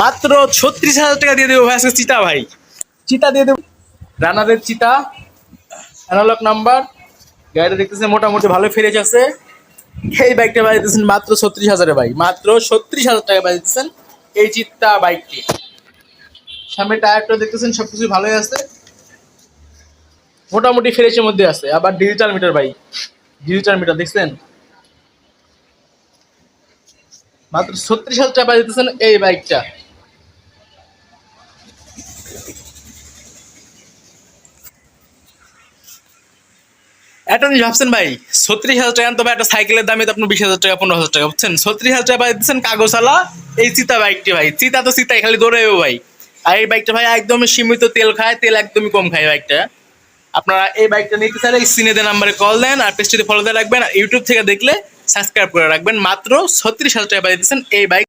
মাত্র 36,000 টাকা দিয়ে দেবো ভাই আজকে চিতা ভাই। চিতা দিয়ে দেবো, রানারের চিতা, অ্যানালগ নাম্বার, গাড়িটা দেখতেছেন মোটামুটি ভালো ফ্রেশ আছে। এই বাইকটা বাই দিচ্ছেন মাত্র 36,000 ভাই, মাত্র 36,000 টাকা বাই দিচ্ছেন এই চিত্তা বাইকটি। সামনে টায়ারটা দেখতেছেন সবকিছু ভালোই আছে, মোটামুটি ফ্রেশের মধ্যে আছে। আবার ডিজিটাল মিটার ভাই, ডিজিটাল মিটার দেখছেন। মাত্র 36,000 টাকা বাই দিতেছেন এই বাইকটা। একটা জিনিস ভাবছেন ভাই, 36,000 টাকা তবে একটা সাইকেলের দামে তো আপনার 20,000 টাকা 15,000 টাকা বুঝছেন। 36,000 টাকা পাই দিচ্ছেন কাগজওয়ালা এই চিতা বাইকটি ভাই। চিতা তো চিতাই, খালি দৌড়াইও ভাই। আর এই বাইকটা ভাই একদম সীমিত তেল খায়, তেল একদমই কম খায় বাইকটা। আপনারা এই বাইকটা নিতে চাইলে স্ক্রিনে দেওয়া নাম্বারে কল দেন, আর পেজটিতে ফলো দিয়ে রাখবেন। আর ইউটিউব থেকে দেখলে সাবস্ক্রাইব করে রাখবেন। মাত্র 36,000 টাকা পাই দিচ্ছেন এই বাইক।